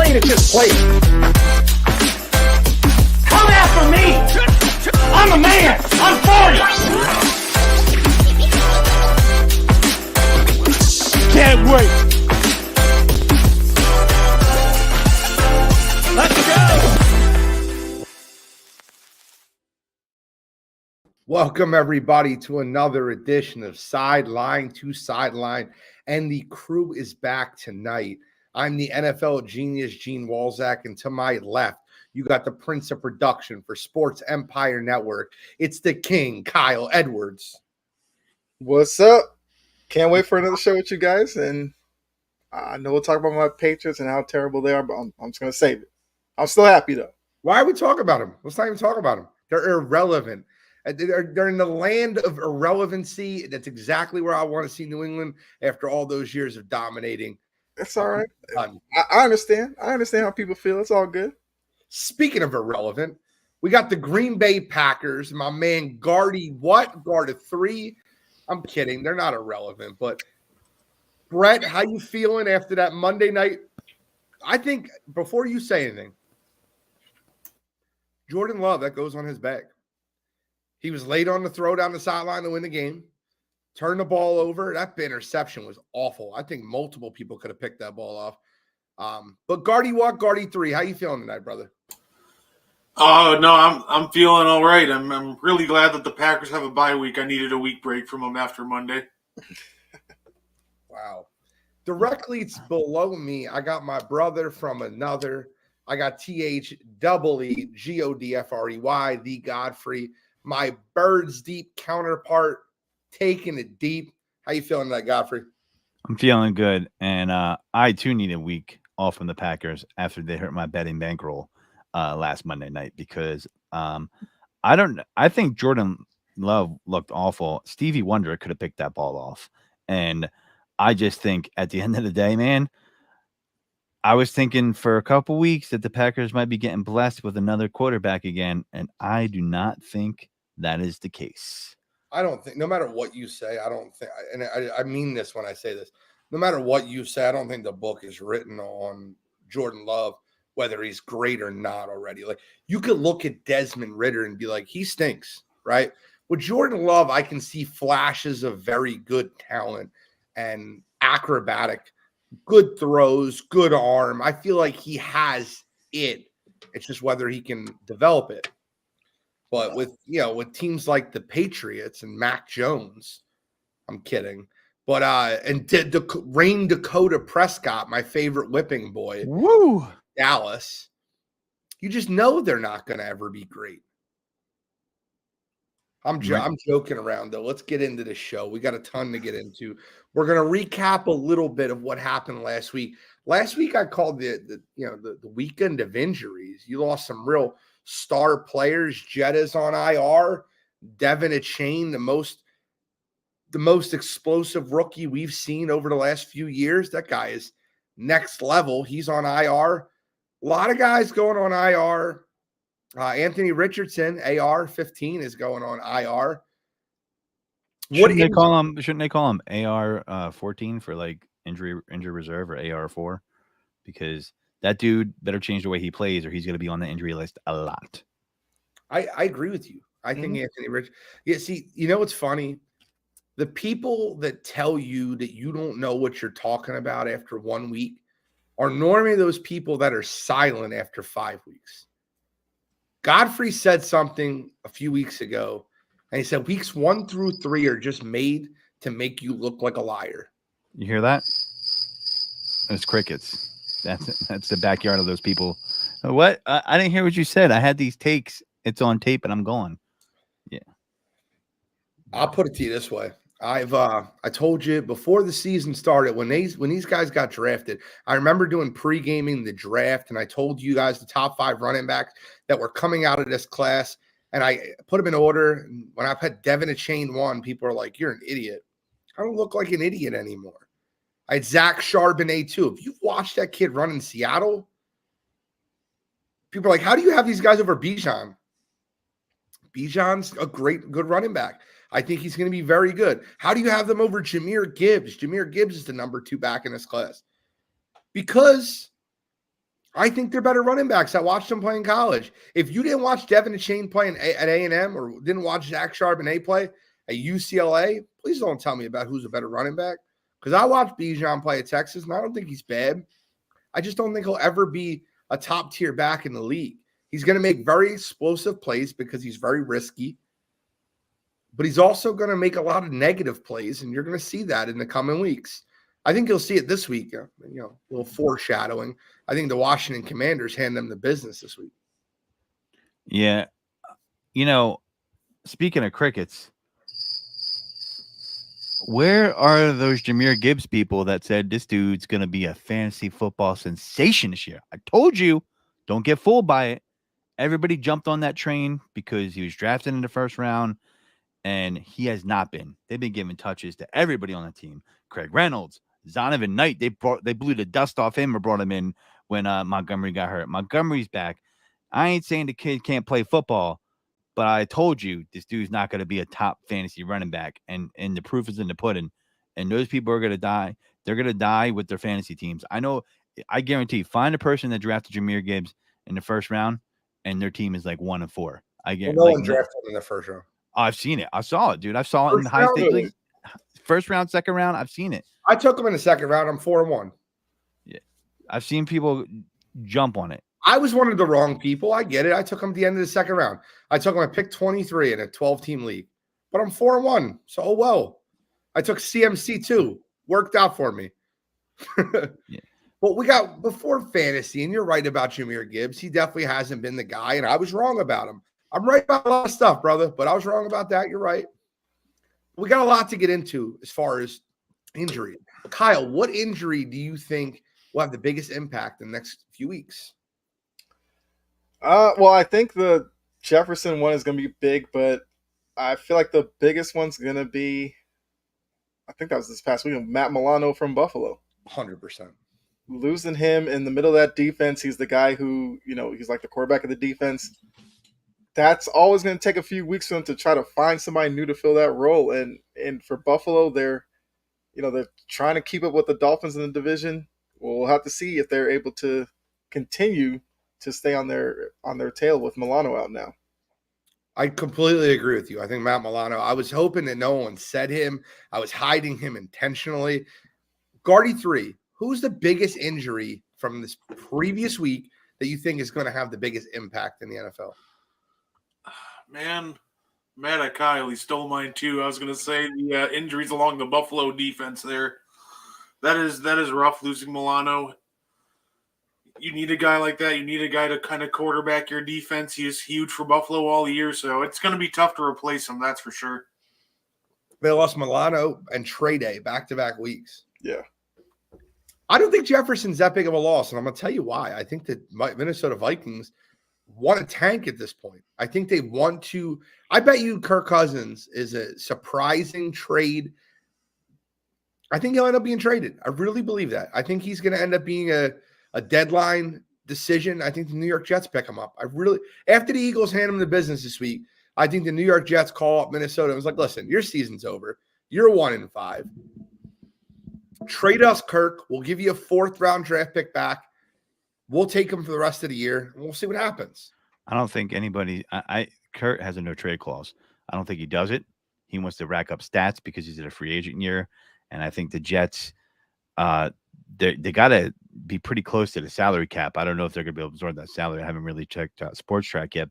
game that just played. Come after me. I'm a man. I'm 40. Can't wait. Let's go. Welcome, everybody, to another edition of Sideline to Sideline, and the crew is back tonight. I'm the NFL genius, Gene Walzak, and to my left, you got the Prince of Production for Sports Empire Network. It's the King, Kyle Edwards. What's up? Can't wait for another show with you guys, and I know we'll talk about my Patriots and how terrible they are, but I'm just going to save it. I'm still happy, though. Why are we talking about them? Let's not even talk about them. They're irrelevant. They're in the land of irrelevancy. That's exactly where I want to see New England after all those years of dominating. That's all right. I understand. I understand how people feel. It's all good. Speaking of irrelevant, we got the Green Bay Packers. My man Guardy, Guard of 3. I'm kidding. They're not irrelevant. But, Brett, how you feeling after that Monday night? I think, before you say anything, Jordan Love, that goes on his back. He was late on the throw down the sideline to win the game. Turned the ball over. That interception was awful. I think multiple people could have picked that ball off. But Guardy 3, how you feeling tonight, brother? Oh no, I'm feeling all right. I'm really glad that the Packers have a bye week. I needed a week break from them after Monday. Wow. Directly below me, I got my brother from another. I got THEEGODFREY, the Godfrey, my Birds Deep counterpart, taking it deep. How you feeling tonight, Godfrey? I'm feeling good, and I too need a week off from the Packers after they hurt my betting bankroll last Monday night because I think Jordan Love looked awful. Stevie Wonder could have picked that ball off, and I just think at the end of the day, man, I was thinking for a couple weeks that the Packers might be getting blessed with another quarterback again, and I do not think that is the case. I don't think, no matter what you say, I don't think, and I mean this when I say this, no matter what you say, I don't think the book is written on Jordan Love, whether he's great or not already. Like, you could look at Desmond Ridder and be like, he stinks, right? With Jordan Love, I can see flashes of very good talent and acrobatic, good throws, good arm. I feel like he has it. It's just whether he can develop it. But with teams like the Patriots and Mac Jones, I'm kidding. But Rain Dakota Prescott, my favorite whipping boy, woo, Dallas, you just know they're not going to ever be great. I'm joking around though. Let's get into the show. We got a ton to get into. We're going to recap a little bit of what happened last week. Last week I called the weekend of injuries. You lost some real star players. Jetta's on IR. Devin Achane, the most explosive rookie we've seen over the last few years. That guy is next level. He's on IR. A lot of guys going on IR. Anthony Richardson, AR-15, is going on IR. Shouldn't they call him AR-14 for like injury reserve or AR-4? Because that dude better change the way he plays or he's going to be on the injury list a lot. I agree with you. I think Anthony Richardson. Yeah, see, you know what's funny? The people that tell you that you don't know what you're talking about after 1 week are normally those people that are silent after 5 weeks. Godfrey said something a few weeks ago, and he said weeks 1 through 3 are just made to make you look like a liar. You hear that? It's crickets. That's the backyard of those people. What? I didn't hear what you said. I had these takes. It's on tape, and I'm gone. Yeah. I'll put it to you this way. I told you before the season started, when these guys got drafted, I remember doing pre-gaming the draft, and I told you guys the top 5 running backs that were coming out of this class, and I put them in order. When I put Devin Achane 1, people are like, "You're an idiot." I don't look like an idiot anymore. I had Zach Charbonnet 2. If you've watched that kid run in Seattle, people are like, "How do you have these guys over Bijan?" Bijan's a good running back. I think he's going to be very good. How do you have them over Jahmyr Gibbs? Jahmyr Gibbs is the number 2 back in this class. Because I think they're better running backs. I watched them play in college. If you didn't watch Devin and Shane play at A&M or didn't watch Zach Charbonnet play at UCLA, please don't tell me about who's a better running back. Because I watched Bijan play at Texas, and I don't think he's bad. I just don't think he'll ever be a top-tier back in the league. He's going to make very explosive plays because he's very risky. But he's also going to make a lot of negative plays, and you're going to see that in the coming weeks. I think you'll see it this week, a little foreshadowing. I think the Washington Commanders hand them the business this week. Yeah. Speaking of crickets, where are those Jahmyr Gibbs people that said this dude's going to be a fantasy football sensation this year? I told you, don't get fooled by it. Everybody jumped on that train because he was drafted in the first round, and he has not been. They've been giving touches to everybody on the team. Craig Reynolds, Zonovan Knight, they blew the dust off him or brought him in when Montgomery got hurt. Montgomery's back. I ain't saying the kid can't play football, but I told you this dude's not going to be a top fantasy running back, and the proof is in the pudding. And those people are going to die. They're going to die with their fantasy teams. I guarantee. Find a person that drafted Jahmyr Gibbs in the first round, and their team is like 1-4. I get no one drafted in the first round. I've seen it. I saw it, dude. I saw it in the high stakes league. First round, second round. I've seen it. I took him in the second round. I'm 4-1. Yeah, I've seen people jump on it. I was one of the wrong people. I get it. I took him at the end of the second round. I took him at pick 23 in a 12-team league. But I'm 4-1. So, oh well. I took CMC too. Worked out for me. Yeah. But we got before fantasy, and you're right about Jahmyr Gibbs. He definitely hasn't been the guy, and I was wrong about him. I'm right about a lot of stuff, brother, but I was wrong about that. You're right. We got a lot to get into as far as injury. Kyle, what injury do you think will have the biggest impact in the next few weeks? Well, I think the Jefferson one is going to be big, but I feel like the biggest one's going to be, I think that was this past week, Matt Milano from Buffalo. 100%. Losing him in the middle of that defense, he's the guy who, he's like the quarterback of the defense. That's always going to take a few weeks for them to try to find somebody new to fill that role. And for Buffalo, they're trying to keep up with the Dolphins in the division. We'll have to see if they're able to continue to stay on their tail with Milano out now. I completely agree with you. I think Matt Milano, I was hoping that no one said him. I was hiding him intentionally. Guardy 3, who's the biggest injury from this previous week that you think is going to have the biggest impact in the NFL? Man, Matt at Kyle, he stole mine too. I was going to say the injuries along the Buffalo defense there. That is rough losing Milano. You need a guy like that. You need a guy to kind of quarterback your defense. He is huge for Buffalo all year, so it's going to be tough to replace him, that's for sure. They lost Milano and Trey Day back-to-back weeks. Yeah. I don't think Jefferson's that big of a loss, and I'm going to tell you why. I think that Minnesota Vikings want to tank at this point. I think they want to – I bet you Kirk Cousins is a surprising trade. I think he'll end up being traded. I really believe that. I think he's going to end up being a deadline decision. I think the New York Jets pick him up. After the Eagles hand him the business this week, I think the New York Jets call up Minnesota and was like, listen, your season's over. You're 1-5. Trade us, Kirk. We'll give you a 4th-round draft pick back. We'll take him for the rest of the year, and we'll see what happens. I don't think anybody Kurt has a no trade clause. I don't think he does it. He wants to rack up stats because he's in a free agent year. And I think the Jets, they got to be pretty close to the salary cap. I don't know if they're going to be able to absorb that salary. I haven't really checked out Sports Track yet,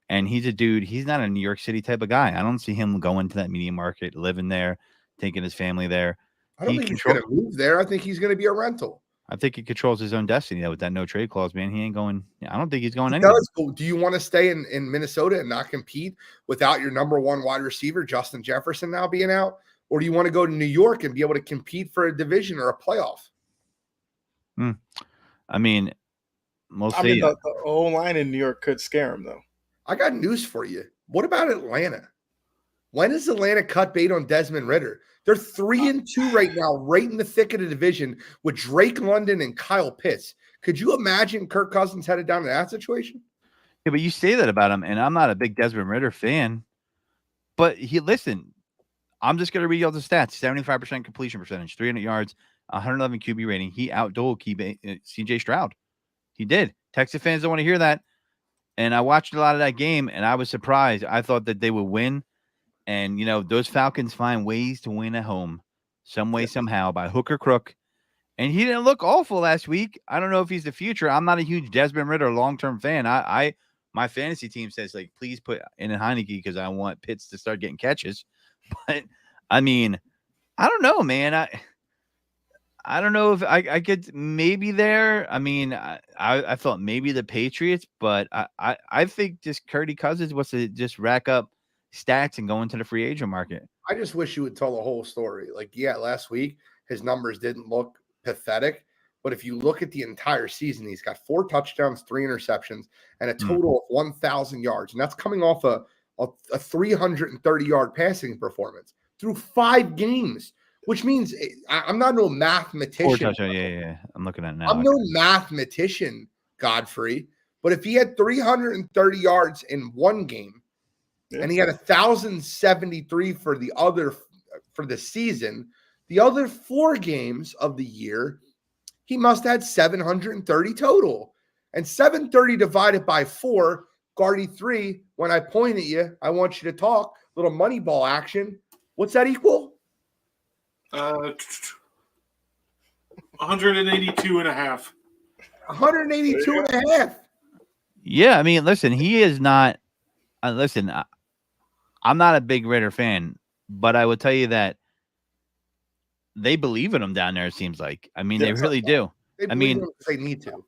and he's a dude. He's not a New York City type of guy. I don't see him going to that media market, living there, taking his family there. I don't think he's going to move there. I think he's going to be a rental. I think he controls his own destiny with that no trade clause, man. He ain't going. I don't think he's going anywhere. Do you want to stay in Minnesota and not compete without your number one wide receiver, Justin Jefferson, now being out? Or do you want to go to New York and be able to compete for a division or a playoff? I mean, we'll see. The whole line in New York could scare him, though. I got news for you. What about Atlanta? When does Atlanta cut bait on Desmond Ridder? They're 3-2 right now, right in the thick of the division with Drake London and Kyle Pitts. Could you imagine Kirk Cousins headed down to that situation? Yeah, but you say that about him, and I'm not a big Desmond Ridder fan. But listen, I'm just going to read all the stats. 75% completion percentage, 300 yards, 111 QB rating. He outdueled CJ Stroud. He did. Texas fans don't want to hear that. And I watched a lot of that game, and I was surprised. I thought that they would win. And, those Falcons find ways to win at home some way, somehow, by hook or crook. And he didn't look awful last week. I don't know if he's the future. I'm not a huge Desmond Ridder long-term fan. My fantasy team says, please put in a Heineke because I want Pitts to start getting catches. But, I mean, I don't know, man. I don't know if I could maybe there. I mean, I thought maybe the Patriots, but I think just Kirk Cousins wants to just rack up stats and go into the free agent market. I just wish you would tell the whole story. Last week his numbers didn't look pathetic, but if you look at the entire season, he's got 4 touchdowns, 3 interceptions, and a total of 1,000 yards, and that's coming off a 330-yard passing performance through 5 games. Which means I'm not no mathematician. Yeah. I'm looking at it now. I'm no mathematician, Godfrey. But if he had 330 yards in one game, and he had 1,073 for the season, the other 4 games of the year, he must have had 730 total. And 730 divided by 4, Guardy 3. When I point at you, I want you to talk. Little money ball action. What's that equal? 182 and a half. 182 and a half. Yeah, I mean, listen, he is not. Listen, I'm not a big Ridder fan, but I would tell you that they believe in him down there. It seems like. I mean, they really do. They need to.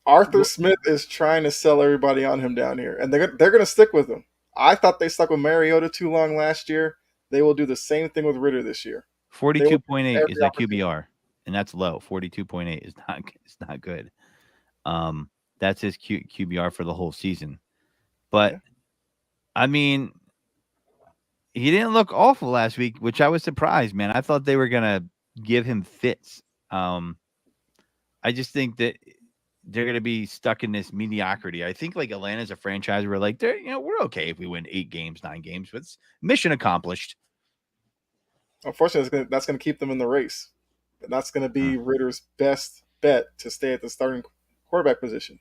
Arthur Smith is trying to sell everybody on him down here, and they're going to stick with him. I thought they stuck with Mariota too long last year. They will do the same thing with Ridder this year. 42.8 is a QBR, and that's low. 42.8 is not good. That's his QBR for the whole season. But I mean, he didn't look awful last week, which I was surprised, man. I thought they were gonna give him fits. I just think that they're gonna be stuck in this mediocrity. I think Atlanta's a franchise where we're okay if we win 8 games, 9 games, but it's mission accomplished. Unfortunately, that's going to keep them in the race. And that's going to be Ridder's best bet to stay at the starting quarterback position.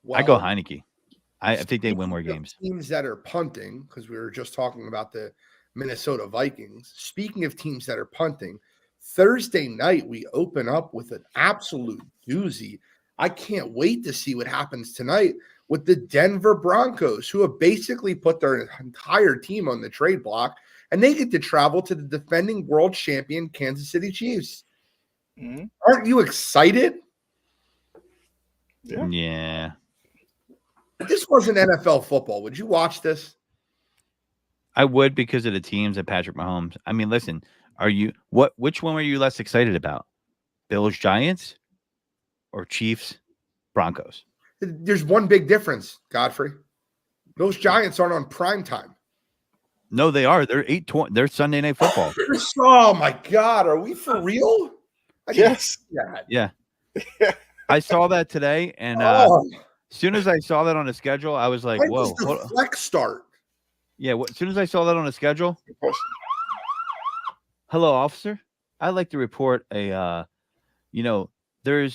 Well, I go Heineke. I think they win more games. Teams that are punting, because we were just talking about the Minnesota Vikings. Speaking of teams that are punting, Thursday night we open up with an absolute doozy. I can't wait to see what happens tonight with the Denver Broncos, who have basically put their entire team on the trade block. And they get to travel to the defending world champion Kansas City Chiefs. Mm-hmm. Aren't you excited? Yeah. This wasn't NFL football. Would you watch this? I would, because of the teams and Patrick Mahomes. I mean, listen, which one were you less excited about? Bills Giants or Chiefs Broncos? There's one big difference, Godfrey. Those Giants aren't on prime time. No, they are. They're 8:20. They're Sunday Night Football. Oh my God, are we for real? Yes. Yeah. I saw that today, and as soon as I saw that on the schedule, I was like, when "Whoa!" Does the flex start? Yeah. As soon as I saw that on the schedule, hello, officer. I'd like to report there's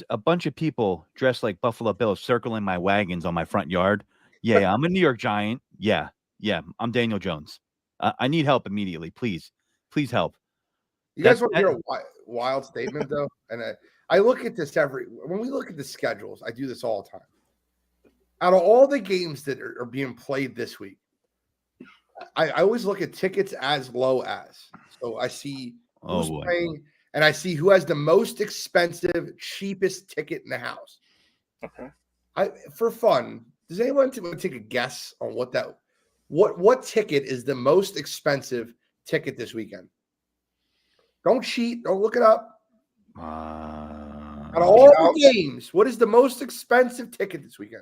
a bunch of people dressed like Buffalo Bills circling my wagons on my front yard. Yeah, I'm a New York Giant. Yeah, I'm Daniel Jones. I need help immediately. Please help. You guys want to hear a wild statement, though? And I look at this when we look at the schedules, I do this all the time. Out of all the games that are being played this week, I always look at tickets as low as. So I see who's playing, and I see who has the most expensive, cheapest ticket in the house. Okay. For fun, does anyone want to take a guess on what ticket is the most expensive ticket this weekend? Don't cheat. Don't look it up. Out of all the games, what is the most expensive ticket this weekend?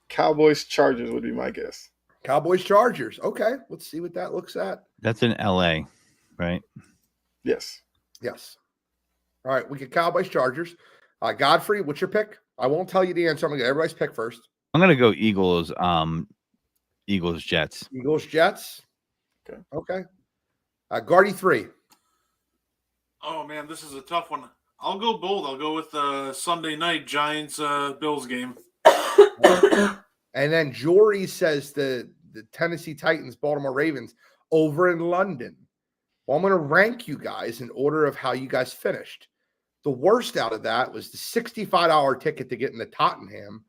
Cowboys Chargers would be my guess. Cowboys Chargers. Okay, let's see what that looks at. That's in LA, right? Yes. All right, we get Cowboys Chargers. Godfrey, what's your pick? I won't tell you the answer. I'm gonna get everybody's pick first. I'm gonna go Eagles. Eagles Jets. Eagles Jets. Okay. Guardy 3. Oh man, this is a tough one. I'll go bold. I'll go with Sunday night Giants Bills game. And then Jory says the Tennessee Titans, Baltimore Ravens over in London. Well, I'm going to rank you guys in order of how you guys finished. The worst out of that was the $65 ticket to get into Tottenham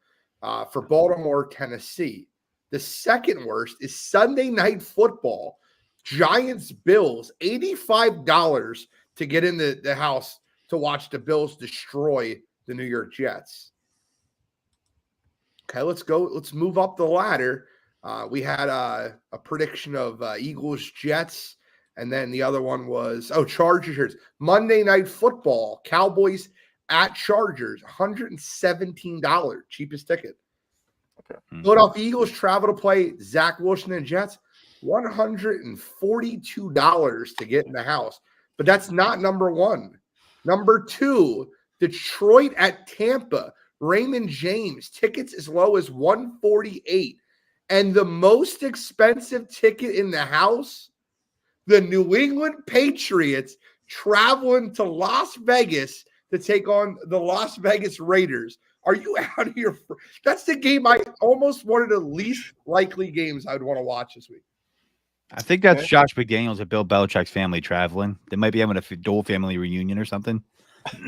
for Baltimore, Tennessee. The second worst is Sunday Night Football, Giants Bills, $85 to get in the house to watch the Bills destroy the New York Jets. Okay, let's go. Let's move up the ladder. We had a prediction of Eagles, Jets, and then the other one was, Chargers. Monday Night Football, Cowboys at Chargers, $117, cheapest ticket. Okay. Philadelphia Eagles travel to play Zach Wilson and Jets, $142 to get in the house. But that's not number one. Number two, Detroit at Tampa, Raymond James, tickets as low as $148. And the most expensive ticket in the house, the New England Patriots traveling to Las Vegas to take on the Las Vegas Raiders. Are you out of your? That's the game I almost one of the least likely games I'd want to watch this week. I think that's Josh McDaniels and Bill Belichick's family traveling. They might be having a dual family reunion or something.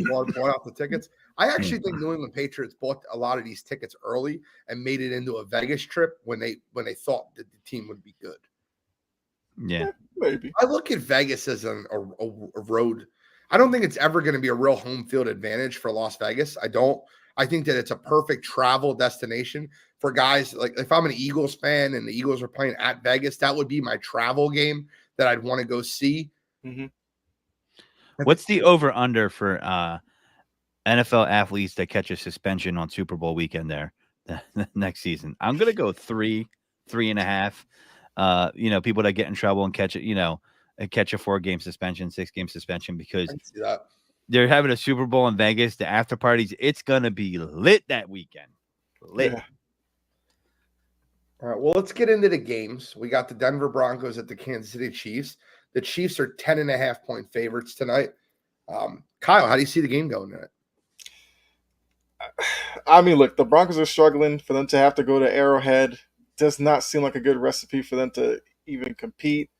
Bought out the tickets. I actually think New England Patriots bought a lot of these tickets early and made it into a Vegas trip when they thought that the team would be good. Yeah, maybe. I look at Vegas as a road. I don't think it's ever going to be a real home field advantage for Las Vegas. I don't. I think that it's a perfect travel destination for guys. Like if I'm an Eagles fan and the Eagles are playing at Vegas, that would be my travel game that I'd want to go see. Mm-hmm. What's the over-under for NFL athletes that catch a suspension on Super Bowl weekend there next season? I'm going to go 3.5. People that get in trouble and catch it, catch a 4-game suspension, 6-game suspension because I can see that. They're having a Super Bowl in Vegas. The after parties, it's going to be lit that weekend. Lit. Yeah. All right, well, let's get into the games. We got the Denver Broncos at the Kansas City Chiefs. The Chiefs are 10.5-point favorites tonight. Kyle, how do you see the game going tonight? I mean, look, the Broncos are struggling. For them to have to go to Arrowhead does not seem like a good recipe for them to even compete.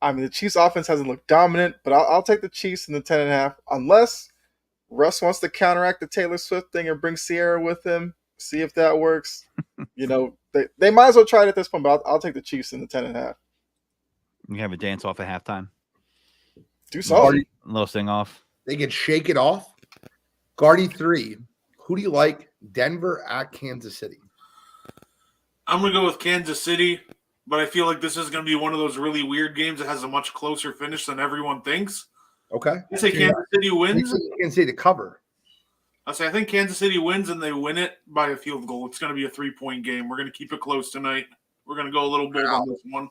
I mean, the Chiefs' offense hasn't looked dominant, but I'll take the Chiefs in the 10.5 unless Russ wants to counteract the Taylor Swift thing and bring Sierra with him. See if that works. They might as well try it at this point, but I'll take the Chiefs in the 10.5. You have a dance off at halftime. Do something. A little sing off. They can shake it off. Guardy 3. Who do you like? Denver at Kansas City. I'm going to go with Kansas City, but I feel like this is going to be one of those really weird games that has a much closer finish than everyone thinks. Okay. I say Kansas City wins. You can see the cover. I think Kansas City wins and they win it by a field goal. It's going to be a 3-point game. We're going to keep it close tonight. We're going to go a little bold on this one.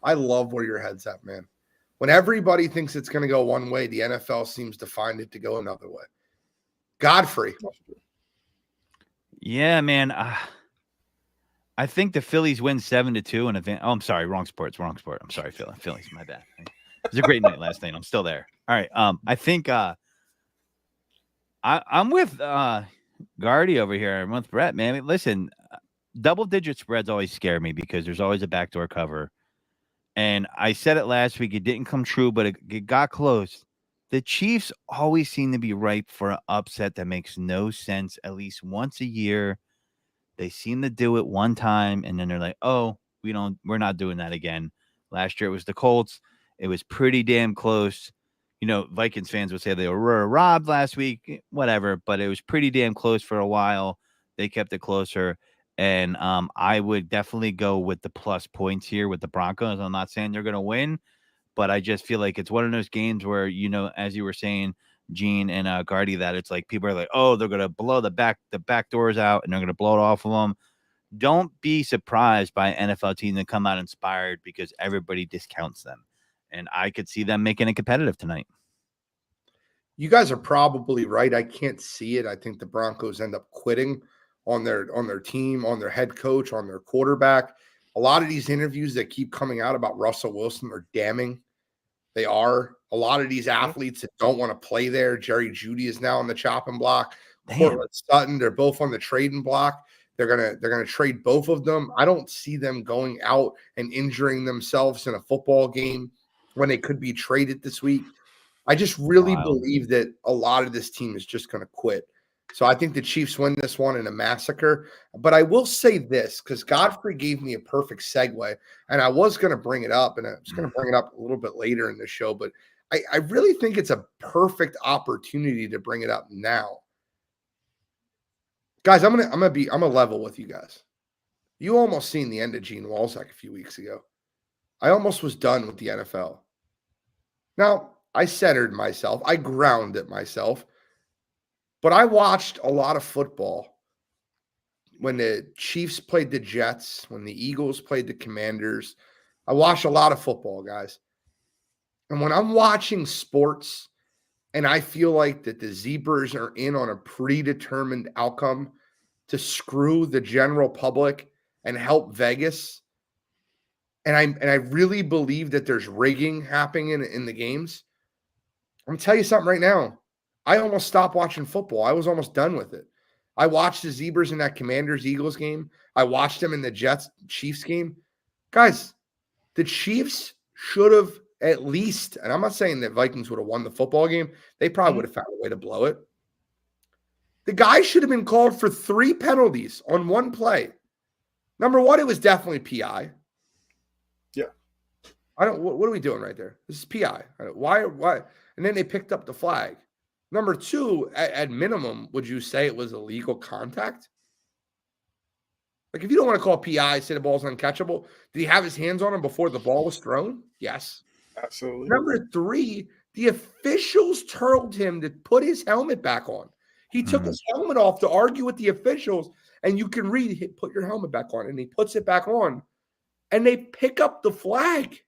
I love where your head's at, man. When everybody thinks it's going to go one way, the NFL seems to find it to go another way. Godfrey. Yeah, man. I think the Phillies win 7-2 in event. Oh, I'm sorry. Wrong sport. I'm sorry, Phillies. My bad. It was a great night last night. I'm still there. All right. I think I'm with Guardy over here. I'm with Brett, man. Listen, double-digit spreads always scare me because there's always a backdoor cover. And I said it last week. It didn't come true, but it got close. The Chiefs always seem to be ripe for an upset that makes no sense at least once a year. They seem to do it one time, and then they're like, oh, we're not doing that again. Last year it was the Colts. It was pretty damn close. Vikings fans would say they were robbed last week, whatever, but it was pretty damn close for a while. They kept it closer. And I would definitely go with the plus points here with the Broncos. I'm not saying they're going to win, but I just feel like it's one of those games where, as you were saying, Gene and Guardy, that it's like people are like, oh, they're going to blow the back doors out and they're going to blow it off of them. Don't be surprised by an NFL team that come out inspired because everybody discounts them. And I could see them making it competitive tonight. You guys are probably right. I can't see it. I think the Broncos end up quitting on their team, on their head coach, on their quarterback. A lot of these interviews that keep coming out about Russell Wilson are damning. They are. A lot of these athletes that don't want to play there. Jerry Jeudy is now on the chopping block. Damn. Cortland Sutton, they're both on the trading block. They're gonna trade both of them. I don't see them going out and injuring themselves in a football game when they could be traded this week. I just really believe that a lot of this team is just going to quit. So I think the Chiefs win this one in a massacre. But I will say this, because Godfrey gave me a perfect segue, and I was going to bring it up, and I was going to bring it up a little bit later in the show, but I really think it's a perfect opportunity to bring it up now. Guys, I'm gonna level with you guys. You almost seen the end of Gene Walzak a few weeks ago. I almost was done with the NFL. Now, I centered myself, I grounded myself, but I watched a lot of football when the Chiefs played the Jets, when the Eagles played the Commanders. I watched a lot of football, guys. And when I'm watching sports and I feel like that the Zebras are in on a predetermined outcome to screw the general public and help Vegas, and I really believe that there's rigging happening in the games, I'm going to tell you something right now. I almost stopped watching football. I was almost done with it. I watched the Zebras in that Commanders-Eagles game. I watched them in the Jets-Chiefs game. Guys, the Chiefs should have at least, and I'm not saying that Vikings would have won the football game. They probably would have found a way to blow it. The guy should have been called for 3 penalties on one play. Number one, it was definitely PI. Yeah. What are we doing right there? This is PI. Why? And then they picked up the flag. Number 2, at minimum, would you say it was illegal contact? Like, if you don't want to call PI, say the ball's uncatchable, did he have his hands on him before the ball was thrown? Yes. Absolutely. Number 3, the officials told him to put his helmet back on. He took his helmet off to argue with the officials, and you can read, put your helmet back on, and he puts it back on, and they pick up the flag.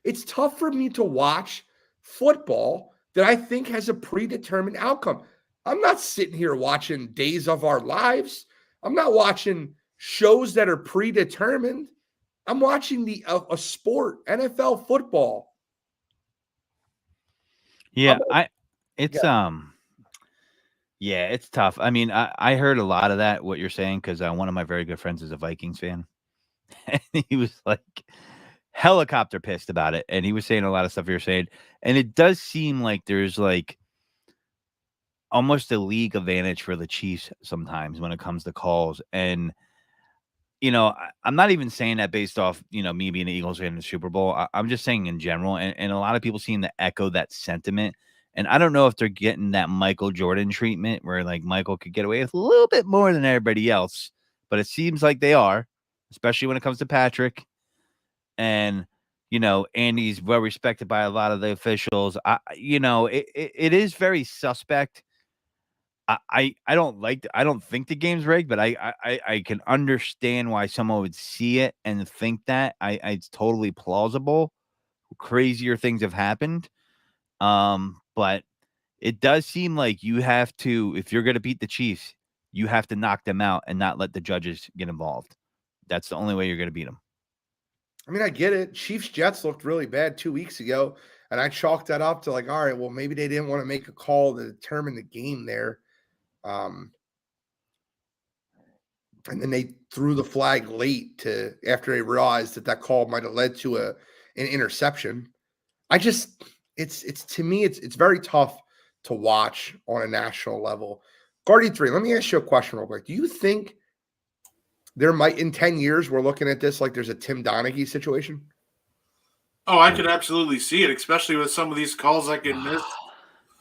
It's tough for me to watch football that I think has a predetermined outcome. I'm not sitting here watching Days of Our Lives. I'm not watching shows that are predetermined. I'm watching a sport, NFL football. Yeah, it's tough. I mean, I heard a lot of that, what you're saying, because one of my very good friends is a Vikings fan. And he was like helicopter pissed about it. And he was saying a lot of stuff you're saying. And it does seem like there's like almost a league advantage for the Chiefs sometimes when it comes to calls. And, I'm not even saying that based off, me being an Eagles fan in the Super Bowl. I'm just saying in general. And a lot of people seem to echo that sentiment. And I don't know if they're getting that Michael Jordan treatment where like Michael could get away with a little bit more than everybody else, but it seems like they are, especially when it comes to Patrick. And, Andy's well respected by a lot of the officials. It is very suspect. I don't think the game's rigged, but I can understand why someone would see it and think that. It's totally plausible. Crazier things have happened. But it does seem like you have to, if you're going to beat the Chiefs, you have to knock them out and not let the judges get involved. That's the only way you're going to beat them. I mean, I get it. Chiefs-Jets looked really bad 2 weeks ago, and I chalked that up to like, all right, well, maybe they didn't want to make a call to determine the game there. And then they threw the flag late after they realized that call might have led to an interception. It's to me, it's very tough to watch on a national level. Guardian 3, let me ask you a question real quick. Do you think there might, in 10 years, we're looking at this like there's a Tim Donaghy situation? Oh, I could absolutely see it, especially with some of these calls that get missed.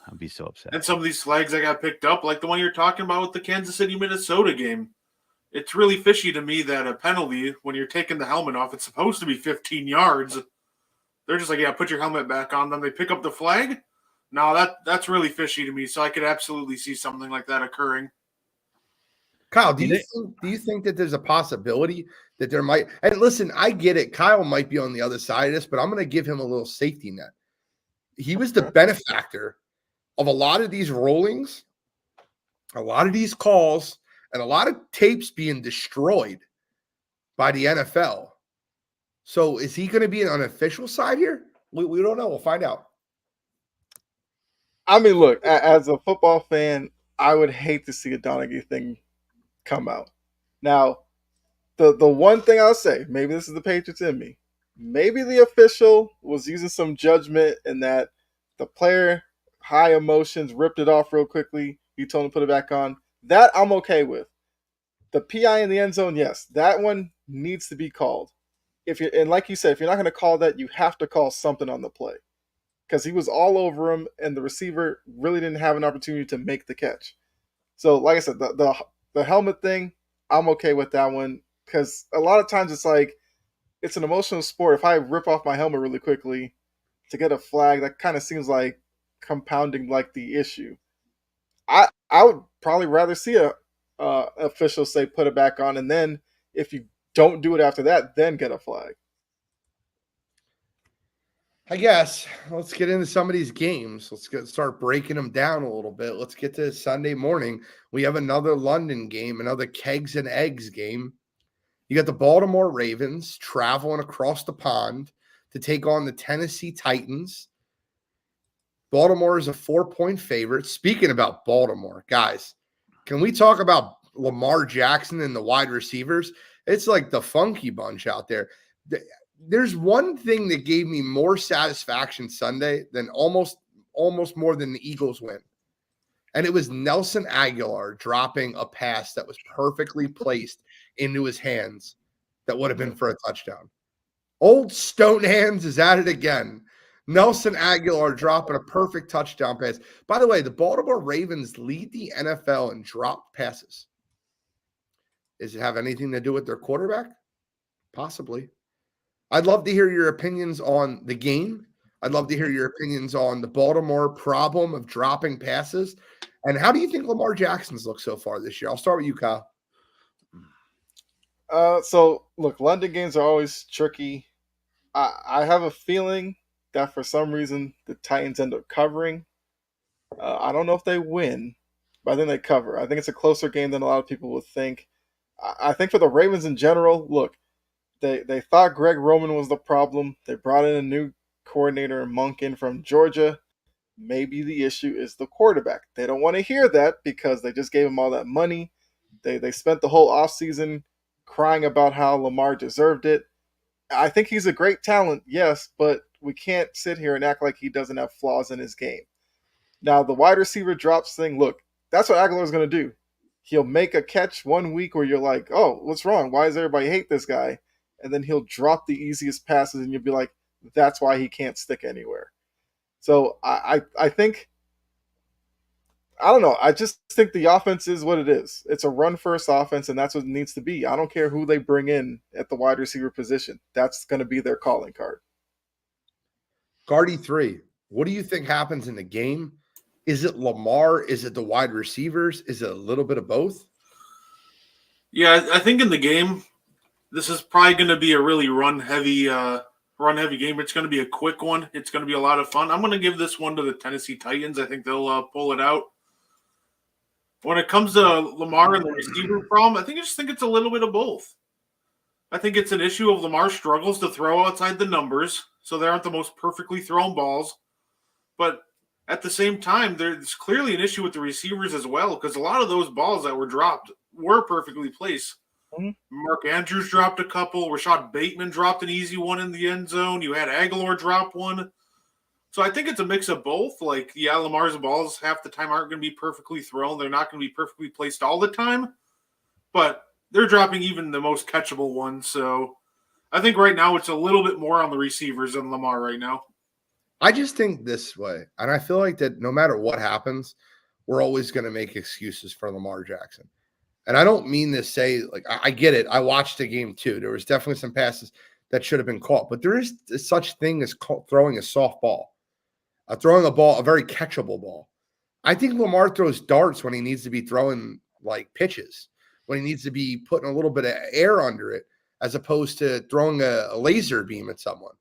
I'd be so upset. And some of these flags that got picked up, like the one you're talking about with the Kansas City, Minnesota game. It's really fishy to me that a penalty, when you're taking the helmet off, it's supposed to be 15 yards. They're just like, yeah, put your helmet back on. Then they pick up the flag. No, that's really fishy to me. So I could absolutely see something like that occurring. Kyle, do you think that there's a possibility that there might? And listen, I get it. Kyle might be on the other side of this, but I'm going to give him a little safety net. He was the benefactor of a lot of these rollings, a lot of these calls, and a lot of tapes being destroyed by the NFL. So is he going to be on an official side here? We don't know. We'll find out. I mean, look, as a football fan, I would hate to see a Donaghy thing come out. Now, the one thing I'll say, maybe this is the Patriots in me. Maybe the official was using some judgment in that the player, high emotions, ripped it off real quickly. He told him to put it back on. That I'm okay with. The PI in the end zone, yes, that one needs to be called. And like you said, if you're not going to call that, you have to call something on the play because he was all over him, and the receiver really didn't have an opportunity to make the catch. So, like I said, the helmet thing, I'm okay with that one because a lot of times it's like it's an emotional sport. If I rip off my helmet really quickly to get a flag, that kind of seems like compounding like the issue. I would probably rather see a official say put it back on, and then if you don't do it after that, then get a flag. I guess let's get into some of these games. Start breaking them down a little bit. Let's get to Sunday morning. We have another London game, another kegs and eggs game. You got the Baltimore Ravens traveling across the pond to take on the Tennessee Titans. Baltimore is a 4-point favorite. Speaking about Baltimore, guys, can we talk about Lamar Jackson and the wide receivers? It's like the funky bunch out there. There's one thing that gave me more satisfaction Sunday than almost more than the Eagles win. And it was Nelson Aguilar dropping a pass that was perfectly placed into his hands that would have been for a touchdown. Old Stone Hands is at it again. Nelson Aguilar dropping a perfect touchdown pass. By the way, the Baltimore Ravens lead the NFL in dropped passes. Does it have anything to do with their quarterback? Possibly. I'd love to hear your opinions on the game. I'd love to hear your opinions on the Baltimore problem of dropping passes. And how do you think Lamar Jackson's looked so far this year? I'll start with you, Kyle. So, look, London games are always tricky. I have a feeling that for some reason the Titans end up covering. I don't know if they win, but I think they cover. I think it's a closer game than a lot of people would think. I think for the Ravens in general, look, they thought Greg Roman was the problem. They brought in a new coordinator, Monk, in from Georgia. Maybe the issue is the quarterback. They don't want to hear that because they just gave him all that money. They spent the whole offseason crying about how Lamar deserved it. I think he's a great talent, yes, but we can't sit here and act like he doesn't have flaws in his game. Now, the wide receiver drops thing, look, that's what Aguilar's going to do. He'll make a catch one week where you're like, oh, what's wrong? Why does everybody hate this guy? And then he'll drop the easiest passes, and you'll be like, that's why he can't stick anywhere. So I think, I don't know. I just think the offense is what it is. It's a run-first offense, and that's what it needs to be. I don't care who they bring in at the wide receiver position. That's going to be their calling card. Guardy 3, what do you think happens in the game? Is it Lamar? Is it the wide receivers? Is it a little bit of both? Yeah, I think in the game, this is probably going to be a really run-heavy game. It's going to be a quick one. It's going to be a lot of fun. I'm going to give this one to the Tennessee Titans. I think they'll pull it out. When it comes to Lamar and the receiver problem, I just think it's a little bit of both. I think it's an issue of Lamar struggles to throw outside the numbers, so they aren't the most perfectly thrown balls. But at the same time, there's clearly an issue with the receivers as well, because a lot of those balls that were dropped were perfectly placed. Mm-hmm. Mark Andrews dropped a couple. Rashad Bateman dropped an easy one in the end zone. You had Aguilar drop one. So I think it's a mix of both. Like, yeah, Lamar's balls half the time aren't going to be perfectly thrown. They're not going to be perfectly placed all the time. But they're dropping even the most catchable ones. So I think right now it's a little bit more on the receivers than Lamar right now. I just think this way. And I feel like that no matter what happens, we're always going to make excuses for Lamar Jackson. And I don't mean to say, like, I get it. I watched the game too. There was definitely some passes that should have been caught. But there is such thing as throwing a soft ball. Throwing a ball, a very catchable ball. I think Lamar throws darts when he needs to be throwing like pitches, when he needs to be putting a little bit of air under it, as opposed to throwing a laser beam at someone.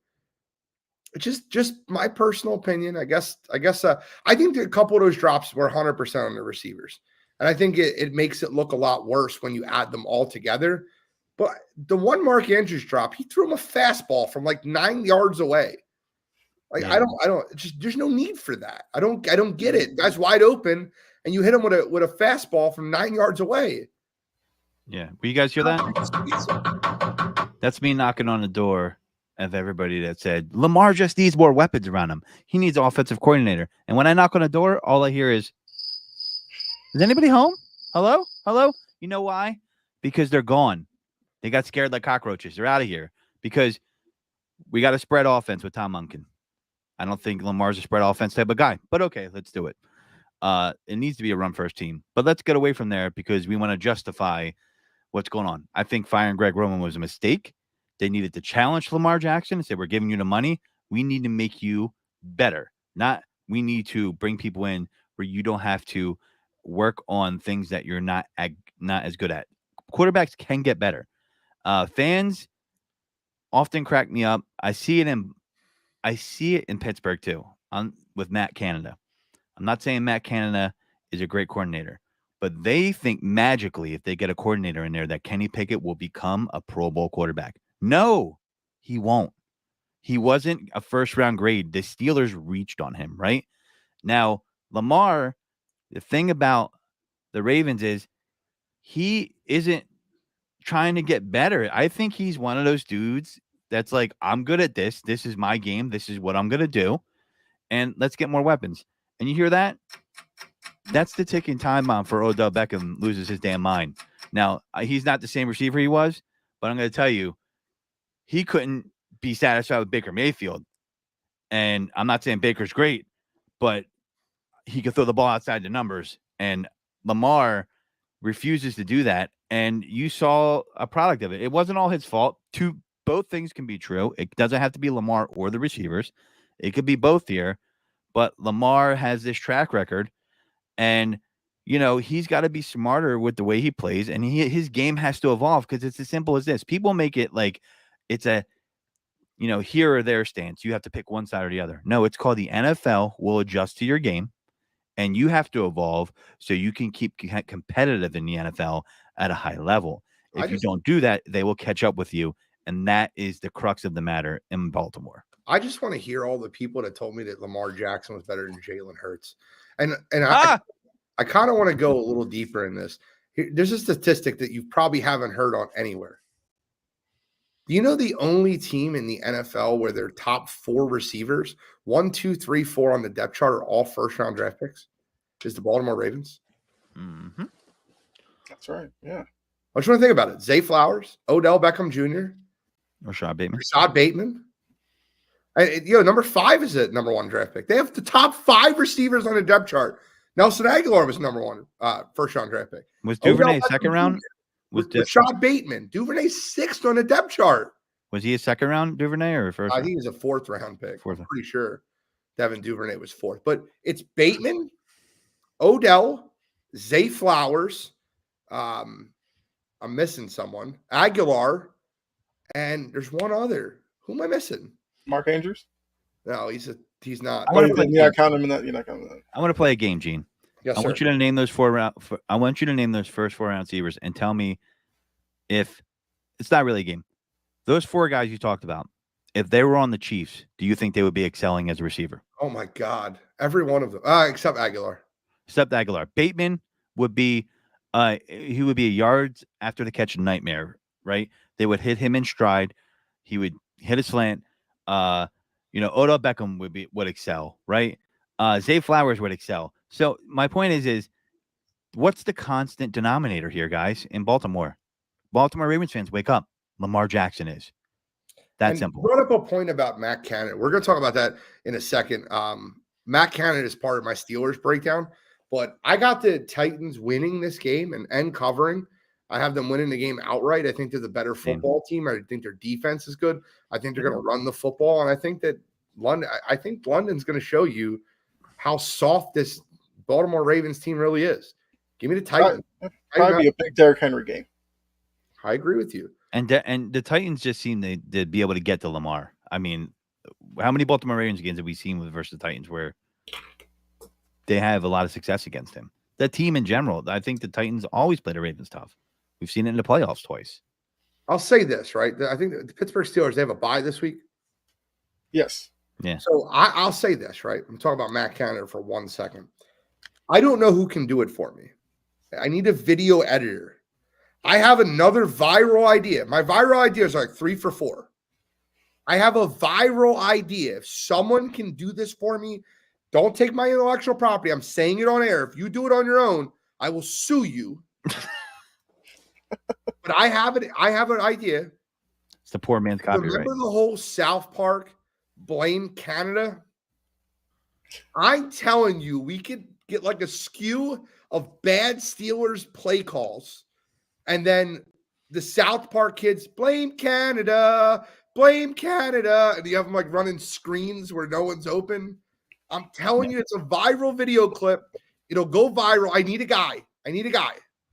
It's just my personal opinion. I guess I think that a couple of those drops were 100% on the receivers. And I think it makes it look a lot worse when you add them all together. But the one Mark Andrews drop, he threw him a fastball from like 9 yards away. Like Yeah. I don't just there's no need for that. I don't get it. Guy's wide open and you hit him with a fastball from 9 yards away. Yeah. Will you guys hear that? That's me knocking on the door of everybody that said Lamar just needs more weapons around him. He needs an offensive coordinator. And when I knock on the door, all I hear is anybody home? Hello? Hello? You know why? Because they're gone. They got scared like cockroaches. They're out of here because we got a spread offense with Tom Munkin. I don't think Lamar's a spread offense type of guy, but okay, let's do it. It needs to be a run first team, but let's get away from there because we want to justify what's going on. I think firing Greg Roman was a mistake. They needed to challenge Lamar Jackson and say, we're giving you the money. We need to make you better. Not we need to bring people in where you don't have to work on things that you're not as good at. Quarterbacks can get better. Fans often crack me up. I see it in Pittsburgh too, with Matt Canada. I'm not saying Matt Canada is a great coordinator, but they think magically if they get a coordinator in there that Kenny Pickett will become a Pro Bowl quarterback. No, he won't. He wasn't a first-round grade. The Steelers reached on him, right? Now, Lamar, the thing about the Ravens is he isn't trying to get better. I think he's one of those dudes that's like, I'm good at this. This is my game. This is what I'm going to do. And let's get more weapons. And you hear that? That's the ticking time bomb for Odell Beckham loses his damn mind. Now, he's not the same receiver he was, but I'm going to tell you, he couldn't be satisfied with Baker Mayfield. And I'm not saying Baker's great, but he could throw the ball outside the numbers. And Lamar refuses to do that. And you saw a product of it. It wasn't all his fault. Both things can be true. It doesn't have to be Lamar or the receivers. It could be both here. But Lamar has this track record. And, he's got to be smarter with the way he plays. And his game has to evolve because it's as simple as this. People make it like it's a, here or there stance. You have to pick one side or the other. No, it's called the NFL will adjust to your game. And you have to evolve so you can keep competitive in the NFL at a high level. If you don't do that, they will catch up with you. And that is the crux of the matter in Baltimore. I just want to hear all the people that told me that Lamar Jackson was better than Jalen Hurts. And I kind of want to go a little deeper in this. There's a statistic that you probably haven't heard on anywhere. Do you know the only team in the NFL where their top 4 receivers, 1, 2, 3, 4 on the depth chart are all first-round draft picks? Is the Baltimore Ravens? Mm-hmm. That's right. Yeah. I just want to think about it. Zay Flowers, Odell Beckham Jr., Rashad Bateman. Number 5 is a number 1 draft pick. They have the top 5 receivers on the depth chart. Nelson Aguilar was number 1 first-round draft pick. Was Duvernay second round? Was Rashad Bateman. Duvernay 6th on the depth chart. Was he a second round Duvernay or first? I think he was a 4th round pick. I'm pretty sure Devin Duvernay was 4th. But it's Bateman, Odell, Zay Flowers. I'm missing someone. Aguilar, and there's one other. Who am I missing? Mark Andrews? No, he's not. You're not counting him in that. You're not counting that. I want to play a game, Gene. Yes, I want you to name those I want you to name those first 4 round receivers and tell me if it's not really a game. Those 4 guys you talked about, if they were on the Chiefs, do you think they would be excelling as a receiver? Oh my God, every one of them, except Aguilar. Bateman would be, he would be a yards after the catch nightmare, right? They would hit him in stride. He would hit a slant. Odell Beckham would excel, right? Zay Flowers would excel. So my point is what's the constant denominator here, guys, in Baltimore? Baltimore Ravens fans, wake up. Lamar Jackson is. That's simple. You brought up a point about Matt Canada. We're going to talk about that in a second. Matt Canada is part of my Steelers breakdown, but I got the Titans winning this game and covering. I have them winning the game outright. I think they're the better football team. I think their defense is good. I think they're going to run the football, and I think that London's going to show you how soft this Baltimore Ravens team really is. Give me the Titans. Probably be a big Derrick Henry game. I agree with you. And the Titans just seem to be able to get to Lamar. I mean, how many Baltimore Ravens games have we seen versus the Titans where they have a lot of success against him? The team in general, I think the Titans always play the Ravens tough. We've seen it in the playoffs twice. I'll say this, right? I think the Pittsburgh Steelers, they have a bye this week. Yes. Yeah. So I'll say this, right? I'm talking about Matt Canada for 1 second. I don't know who can do it for me. I need a video editor. I have another viral idea. My viral ideas are like 3 for 4. I have a viral idea. If someone can do this for me, don't take my intellectual property. I'm saying it on air. If you do it on your own, I will sue you. But I have it. I have an idea. It's the poor man's copyright. Remember the whole South Park blame Canada? I'm telling you, we could get like a skew of bad Steelers play calls, and then the South Park kids blame Canada, and you have them like running screens where no one's open. I'm telling you, it's a viral video clip. It'll go viral. I need a guy.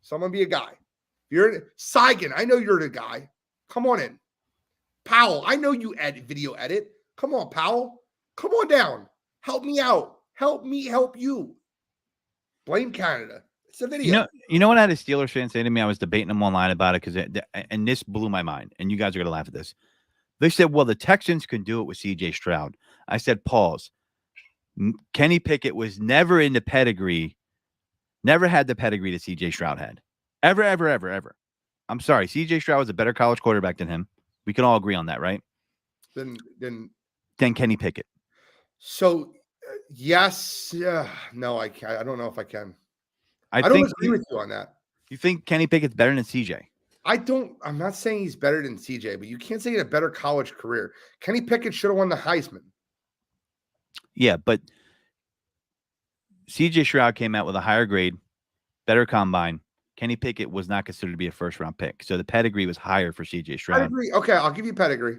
Someone be a guy. You're Saigon. I know you're the guy. Come on in. Powell, I know you video edit. Come on, Powell. Come on down. Help me out. Help me help you. Blame Canada. It's a video. You know what I had a Steelers fan say to me? I was debating them online about it and this blew my mind. And you guys are going to laugh at this. They said, well, the Texans can do it with C.J. Stroud. I said, pause. Kenny Pickett was never in the pedigree, never had the pedigree that C.J. Stroud had. Ever. I'm sorry. C.J. Stroud was a better college quarterback than him. We can all agree on that, right? Then Kenny Pickett. So, yes. No, I can't. I don't know if I can. I don't agree with you on that. You think Kenny Pickett's better than CJ? I'm not saying he's better than CJ, but you can't say he had a better college career. Kenny Pickett should have won the Heisman. Yeah, but CJ Stroud came out with a higher grade, better combine. Kenny Pickett was not considered to be a first-round pick. So the pedigree was higher for CJ Stroud. Pedigree. Okay, I'll give you pedigree.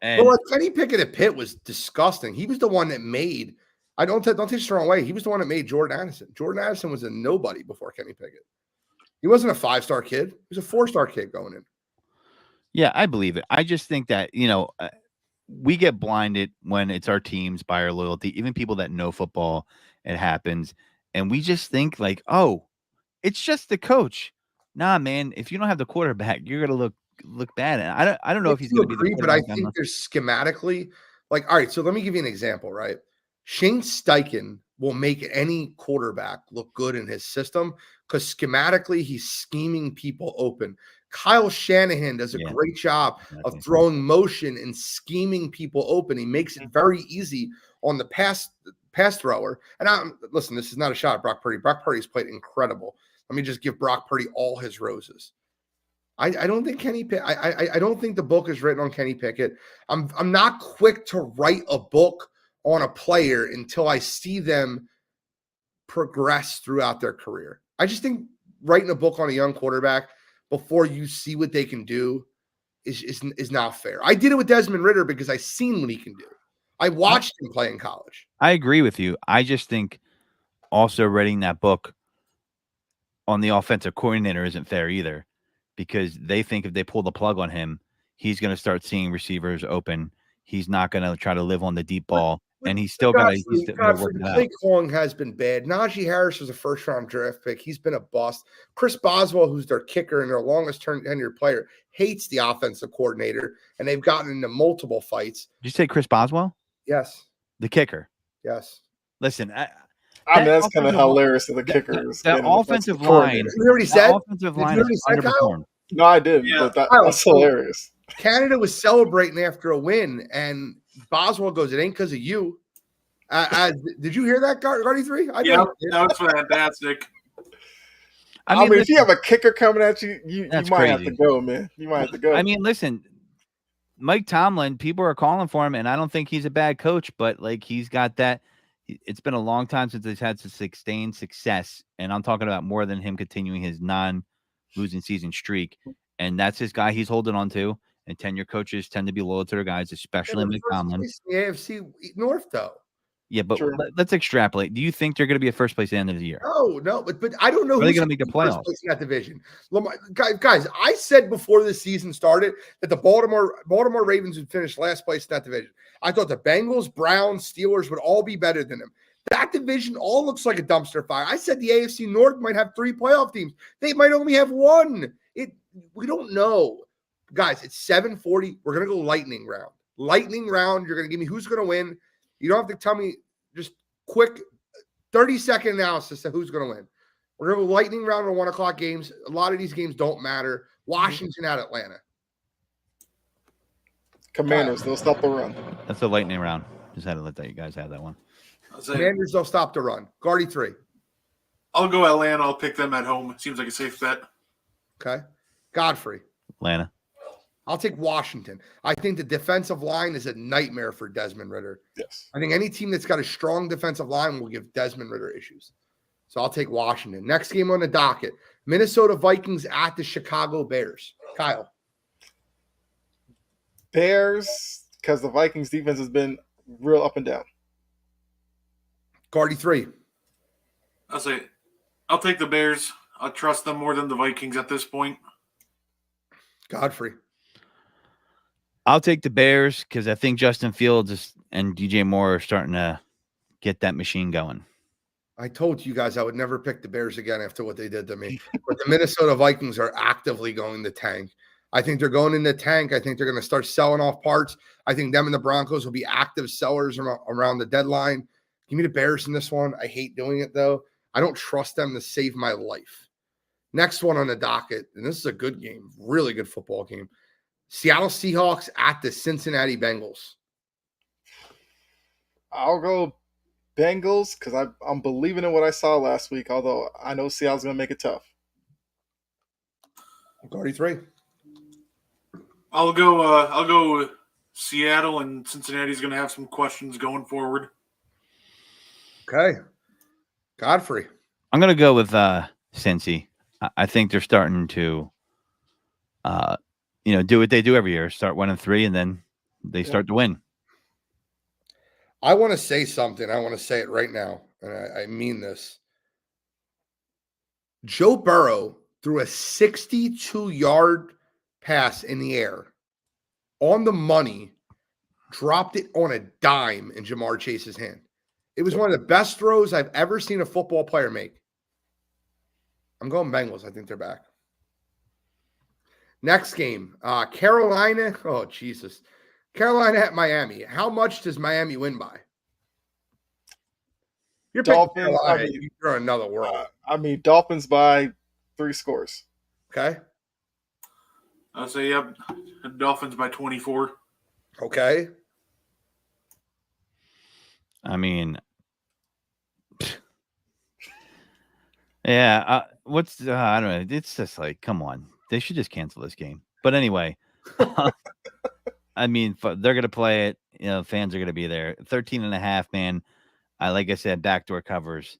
And but Kenny Pickett at Pitt was disgusting. He was the one that made – don't take this the wrong way. He was the one that made Jordan Addison. Jordan Addison was a nobody before Kenny Pickett. He wasn't a 5-star kid. He was a 4-star kid going in. Yeah, I believe it. I just think that, we get blinded when it's our teams by our loyalty, even people that know football, it happens. And we just think like, oh, it's just the coach. Nah, man, if you don't have the quarterback, you're going to look bad. And I don't know if he's going to be the quarterback. But I think there's schematically, like, all right, so let me give you an example, right? Shane Steichen will make any quarterback look good in his system because schematically he's scheming people open. Kyle Shanahan does a great job of throwing motion and scheming people open. He makes it very easy on the pass thrower. And listen, this is not a shot at Brock Purdy. Brock Purdy's played incredible. Let me just give Brock Purdy all his roses. I don't think I don't think the book is written on Kenny Pickett. I'm not quick to write a book on a player until I see them progress throughout their career. I just think writing a book on a young quarterback before you see what they can do is not fair. I did it with Desmond Ridder because I seen what he can do. I watched him play in college. I agree with you. I just think also writing that book on the offensive coordinator isn't fair either, because they think if they pull the plug on him, he's going to start seeing receivers open. He's not going to try to live on the deep ball. And he's still got to Blake Long has been bad. Najee Harris was a first-round draft pick. He's been a bust. Chris Boswell, who's their kicker and their longest tenured player, hates the offensive coordinator, and they've gotten into multiple fights. Did you say Chris Boswell? Yes. The kicker? Yes. Listen, I mean, that's kind of hilarious that the kicker is the offensive line. You already said? Offensive line is underperformed. No, I did. Yeah. But that's hilarious. Canada was celebrating after a win, and Boswell goes, "It ain't because of you." Did you hear that, Guardy 3? Yeah, that was fantastic. I mean, if you have a kicker coming at you, you might have to go, man. You might have to go. I mean, listen, Mike Tomlin, people are calling for him, and I don't think he's a bad coach, but like he's got that. It's been a long time since he's had sustained success, and I'm talking about more than him continuing his non-losing season streak, and that's his guy he's holding on to. And tenure coaches tend to be loyal to their guys, especially Mike Tomlin. The AFC North, though. Yeah, but let's extrapolate. Do you think they're going to be a first place at the end of the year? No, but I don't know. Are they going to make the playoffs? First place in that division? Guys, I said before the season started that the Baltimore Ravens would finish last place in that division. I thought the Bengals, Browns, Steelers would all be better than them. That division all looks like a dumpster fire. I said the AFC North might have 3 playoff teams. They might only have 1. We don't know. Guys, it's 7:40. We're going to go lightning round. Lightning round. You're going to give me who's going to win. You don't have to tell me, just quick 30-second analysis of who's going to win. We're going to go lightning round on 1 o'clock games. A lot of these games don't matter. Washington at Atlanta. Commanders, they'll stop the run. That's a lightning round. Just had to let that you guys have that one. Commanders, they'll stop the run. Guardy 3. I'll go Atlanta. I'll pick them at home. Seems like a safe bet. Okay. Godfrey. Atlanta. I'll take Washington. I think the defensive line is a nightmare for Desmond Ridder. Yes. I think any team that's got a strong defensive line will give Desmond Ridder issues. So I'll take Washington. Next game on the docket, Minnesota Vikings at the Chicago Bears. Kyle. Bears, because the Vikings defense has been real up and down. Guardy 3. I'll take the Bears. I trust them more than the Vikings at this point. Godfrey. I'll take the Bears because I think Justin Fields and DJ Moore are starting to get that machine going. I told you guys I would never pick the Bears again after what they did to me. But the Minnesota Vikings are actively going to tank. I think they're going in the tank. I think they're going to start selling off parts. I think them and the Broncos will be active sellers around the deadline. Give me the Bears in this one. I hate doing it, though. I don't trust them to save my life. Next one on the docket, and this is a good game, really good football game. Seattle Seahawks at the Cincinnati Bengals. I'll go Bengals because I'm believing in what I saw last week, although I know Seattle's going to make it tough. Guardy 3. I'll go Seattle, and Cincinnati's going to have some questions going forward. Okay. Godfrey. I'm going to go with Cincy. I think they're starting to, do what they do every year. Start 1-3, and then they start to win. I want to say something. I want to say it right now, and I mean this. Joe Burrow threw a 62-yard pass in the air on the money, dropped it on a dime in Jamar Chase's hand. It was one of the best throws I've ever seen a football player make. I'm going Bengals. I think they're back. Next game, Carolina. Oh, Jesus. Carolina at Miami. How much does Miami win by? You're Dolphins. You're in another world. Dolphins by 3 scores. Okay. I'll say, yep, Dolphins by 24. Okay. I mean, yeah. I don't know. It's just like, come on. They should just cancel this game. But anyway, I mean, they're going to play it. Fans are going to be there. 13.5, man. Like I said, backdoor covers.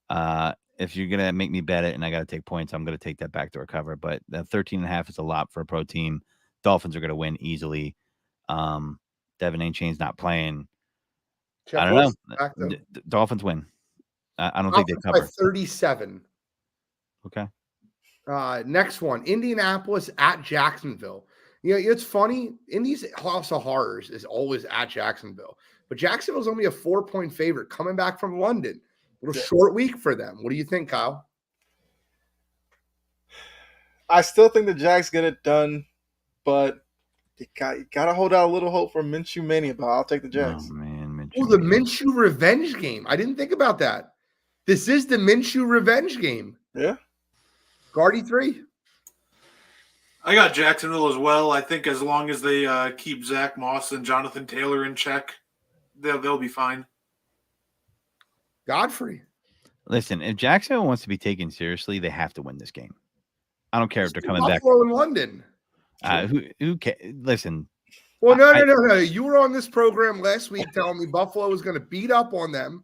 If you're going to make me bet it and I got to take points, I'm going to take that backdoor cover. But that 13.5 is a lot for a pro team. Dolphins are going to win easily. Devin Ainchain's not playing. I don't know. Dolphins win. I don't think they cover. 37. Okay. Next one, Indianapolis at Jacksonville. It's funny. Indy's House of Horrors is always at Jacksonville. But Jacksonville's only a 4-point favorite coming back from London. A little short week for them. What do you think, Kyle? I still think the Jags get it done, but you got to hold out a little hope for Minshew Mania, but I'll take the Jags. Oh, man. The Minshew revenge game. I didn't think about that. This is the Minshew revenge game. Yeah. Guardy 3. I got Jacksonville as well. I think as long as they keep Zach Moss and Jonathan Taylor in check, they'll be fine. Godfrey. Listen, if Jacksonville wants to be taken seriously, they have to win this game. I don't care if they're coming back. Buffalo in London. Who listen. Well, no. You were on this program last week telling me Buffalo was going to beat up on them.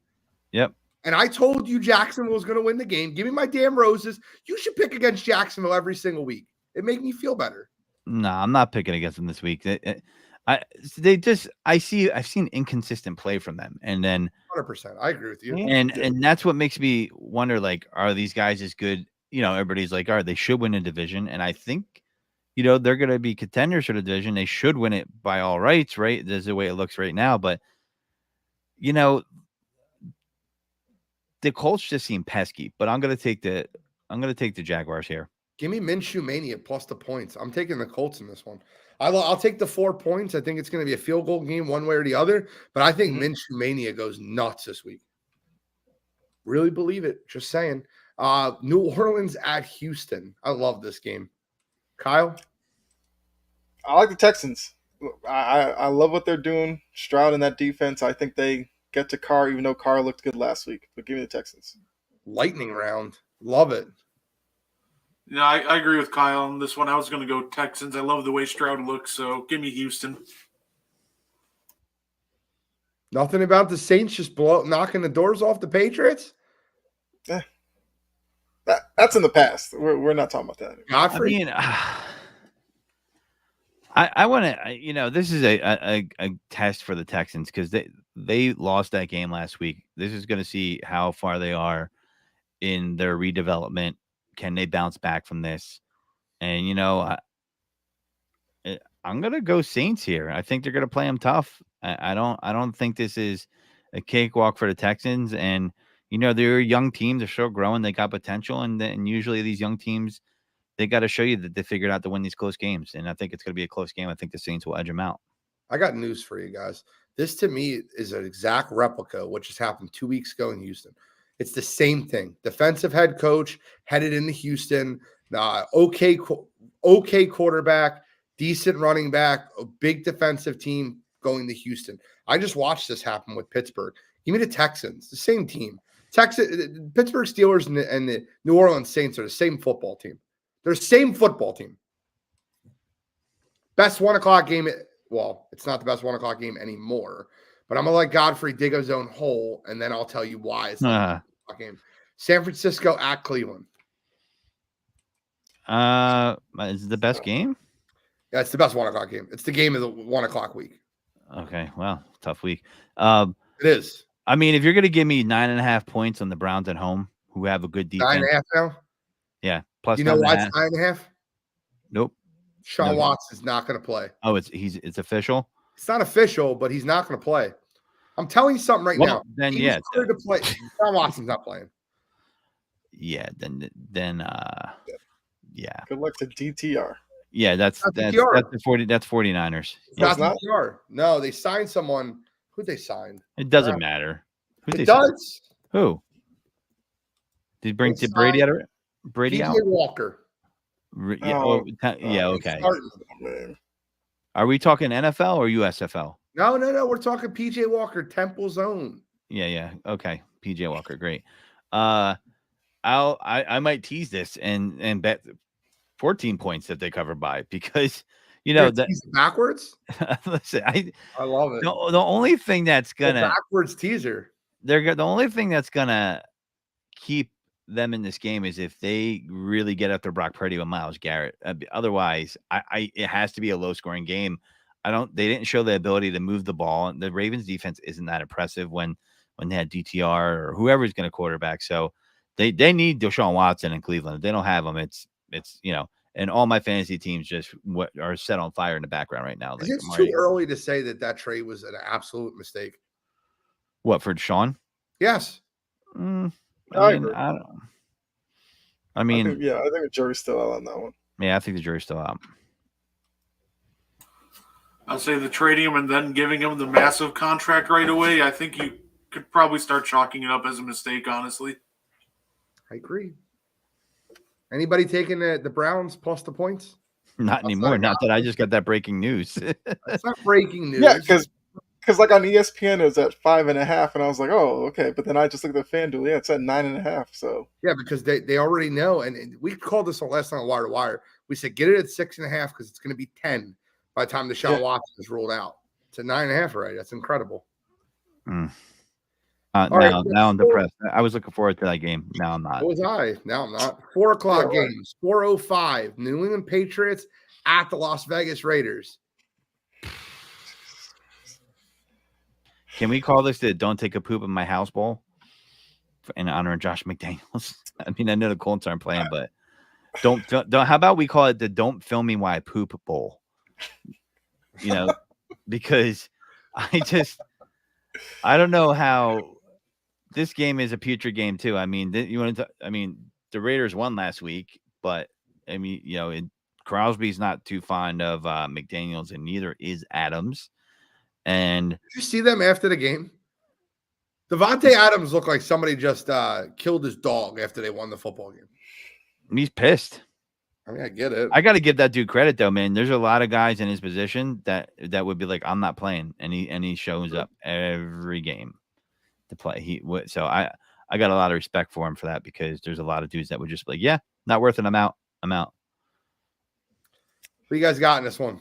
Yep. And I told you Jacksonville was going to win the game. Give me my damn roses. You should pick against Jacksonville every single week. It makes me feel better. No, I'm not picking against them this week. I've seen inconsistent play from them, and then 100%. I agree with you. And that's what makes me wonder, like, are these guys as good? Everybody's like, all right, they should win a division, and I think, they're going to be contenders for the division. They should win it by all rights, right? That's the way it looks right now. But the Colts just seem pesky. But I'm going to take the Jaguars here. Give me Minshew Mania plus the points. I'm taking the Colts in this one. I'll take the 4 points. I think it's going to be a field goal game one way or the other, but I think Minshew Mania goes nuts this week. Really believe it. Just saying. New Orleans at Houston. I love this game. Kyle? I like the Texans. I love what they're doing. Stroud and that defense. I think they get to Carr, even though Carr looked good last week. But give me the Texans. Lightning round. Love it. Yeah, I agree with Kyle on this one. I was going to go Texans. I love the way Stroud looks, so give me Houston. Nothing about the Saints just knocking the doors off the Patriots? That's in the past. We're not talking about that anymore. Godfrey? I mean, I want to, this is a test for the Texans because they lost that game last week. This is going to see how far they are in their redevelopment. Can they bounce back from this? And, I'm going to go Saints here. I think they're going to play them tough. I don't think this is a cakewalk for the Texans. And, they're a young team. They're still growing. They got potential. And usually these young teams, they got to show you that they figured out to win these close games. And I think it's going to be a close game. I think the Saints will edge them out. I got news for you guys. This to me is an exact replica of what just happened 2 weeks ago in Houston. It's the same thing. Defensive head coach headed into Houston. Okay quarterback, decent running back, a big defensive team going to Houston. I just watched this happen with Pittsburgh. Give me the Texans, the same team. Pittsburgh Steelers and the New Orleans Saints are the same football team. They're the same football team. Best 1 o'clock game. Well, it's not the best 1 o'clock game anymore, but I'm going to let Godfrey dig his own hole, and then I'll tell you why it's not the 1 o'clock game. San Francisco at Cleveland. Is it the best game? Yeah, it's the best 1 o'clock game. It's the game of the 1 o'clock week. Okay, well, tough week. It is. I mean, if you're going to give me 9.5 points on the Browns at home, who have a good defense. 9.5 now? Yeah. Plus, you know why it's 9.5? Nope. Sean Watson is not going to play. Oh, it's official? It's not official, but he's not going to play. I'm telling you something now. Then He's cleared to play. Sean Watson's not playing. Yeah, then yeah. Good luck to DTR. Yeah, that's the 49ers. It's not DTR. No, they signed someone. Who'd they sign? It doesn't matter. It does. Who? Did he bring Brady out of it? Brady PJ out? Walker. Yeah, okay. Man. Are we talking NFL or USFL? No. We're talking PJ Walker, Temple's own. Yeah. Okay. PJ Walker, great. I might tease this and bet 14 points that they cover by because that backwards. Listen, I love it. The only thing that's gonna backwards teaser. The only thing that's gonna keep them in this game is if they really get after Brock Purdy with Myles Garrett. Otherwise, it has to be a low scoring game. They didn't show the ability to move the ball. The Ravens defense isn't that impressive when they had DTR or whoever's going to quarterback. So they need Deshaun Watson in Cleveland. If they don't have him, it's and all my fantasy teams just are set on fire in the background right now. It's too early to say that trade was an absolute mistake. What, for Deshaun? Yes. I think the jury's still out on that one. Yeah, I think the jury's still out. I'll say the trading him and then giving him the massive contract right away. I think you could probably start chalking it up as a mistake, honestly. I agree. Anybody taking the Browns plus the points? Not anymore. Not that I just got that breaking news. It's not breaking news. Yeah, because like on ESPN it was at 5.5, and I was like, oh, okay. But then I just looked at FanDuel. Yeah, it's at 9.5. So yeah, because they already know, and we called this last night on Wire to Wire. We said get it at 6.5 because it's going to be 10 by the time Deshaun Watson is ruled out. It's at 9.5 already. That's incredible. Now I'm depressed. I was looking forward to that game. Now I'm not. So was I. Now I'm not. 4 o'clock games. 4:05. New England Patriots at the Las Vegas Raiders. Can we call this the "Don't Take a Poop in My House" Bowl in honor of Josh McDaniels? I mean, I know the Colts aren't playing, but don't. How about we call it the "Don't Film Me While I Poop" Bowl? Because I don't know how. This game is a putrid game too. I mean, the Raiders won last week, but I mean, Crosby's not too fond of McDaniels, and neither is Adams. And Did you see them after the game? Devontae Adams looked like somebody just killed his dog after they won the football game. he's pissed. I mean, I get it. I got to give that dude credit though, man. There's a lot of guys in his position that would be like, I'm not playing, and he shows up every game to play. So I got a lot of respect for him for that, because there's a lot of dudes that would just be like, yeah, not worth it. I'm out. What you guys got in this one?